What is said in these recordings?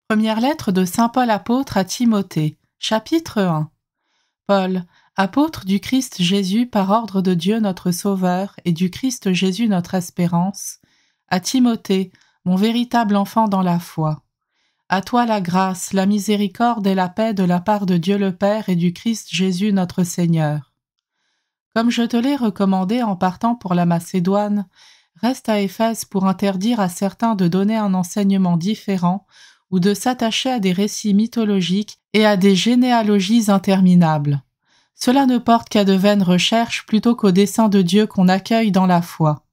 Première lettre de saint Paul apôtre à Timothée, chapitre 1. Paul, apôtre du Christ Jésus par ordre de Dieu notre Sauveur et du Christ Jésus notre espérance, à Timothée, mon véritable enfant dans la foi. À toi la grâce, la miséricorde et la paix de la part de Dieu le Père et du Christ Jésus notre Seigneur. Comme je te l'ai recommandé en partant pour la Macédoine, reste à Éphèse pour interdire à certains de donner un enseignement différent ou de s'attacher à des récits mythologiques et à des généalogies interminables. Cela ne porte qu'à de vaines recherches plutôt qu'au dessein de Dieu qu'on accueille dans la foi.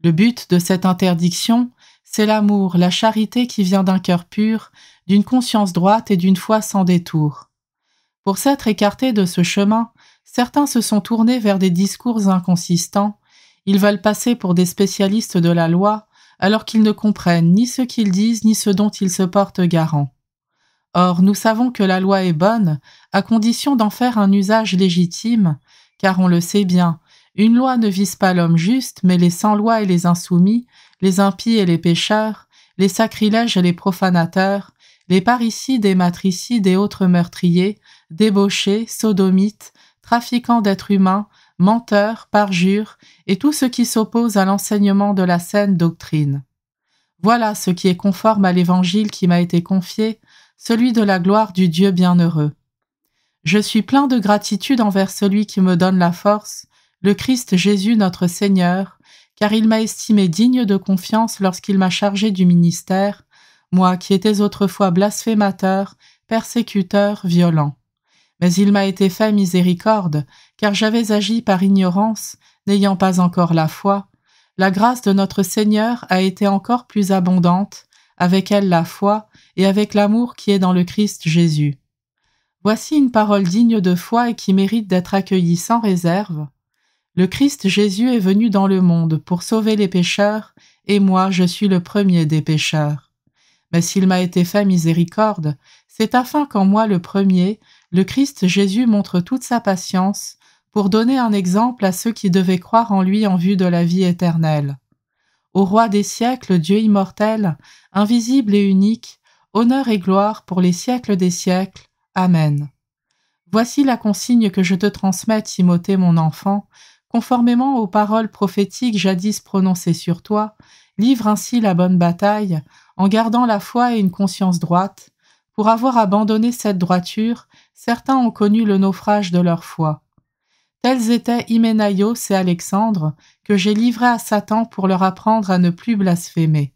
Le but de cette interdiction, c'est l'amour, la charité qui vient d'un cœur pur, d'une conscience droite et d'une foi sans détour. Pour s'être écartés de ce chemin, certains se sont tournés vers des discours inconsistants, ils veulent passer pour des spécialistes de la loi, alors qu'ils ne comprennent ni ce qu'ils disent ni ce dont ils se portent garant. Or, nous savons que la loi est bonne, à condition d'en faire un usage légitime, car on le sait bien, une loi ne vise pas l'homme juste, mais les sans-loi et les insoumis, les impies et les pécheurs, les sacrilèges et les profanateurs, les parricides et matricides et autres meurtriers, débauchés, sodomites, trafiquants d'êtres humains, menteurs, parjures, et tout ce qui s'oppose à l'enseignement de la saine doctrine. Voilà ce qui est conforme à l'évangile qui m'a été confié, celui de la gloire du Dieu bienheureux. Je suis plein de gratitude envers celui qui me donne la force, le Christ Jésus notre Seigneur, car il m'a estimé digne de confiance lorsqu'il m'a chargé du ministère, moi qui étais autrefois blasphémateur, persécuteur, violent. Mais il m'a été fait miséricorde, car j'avais agi par ignorance, n'ayant pas encore la foi. La grâce de notre Seigneur a été encore plus abondante, avec elle la foi, et avec l'amour qui est dans le Christ Jésus. Voici une parole digne de foi et qui mérite d'être accueillie sans réserve. Le Christ Jésus est venu dans le monde pour sauver les pécheurs, et moi je suis le premier des pécheurs. Mais s'il m'a été fait miséricorde, c'est afin qu'en moi le premier, le Christ Jésus montre toute sa patience pour donner un exemple à ceux qui devaient croire en lui en vue de la vie éternelle. Au roi des siècles, Dieu immortel, invisible et unique, honneur et gloire pour les siècles des siècles. Amen. Voici la consigne que je te transmets, Timothée, mon enfant, conformément aux paroles prophétiques jadis prononcées sur toi, livre ainsi la bonne bataille, en gardant la foi et une conscience droite. Pour avoir abandonné cette droiture, certains ont connu le naufrage de leur foi. Tels étaient Hyménaïos et Alexandre, que j'ai livrés à Satan pour leur apprendre à ne plus blasphémer.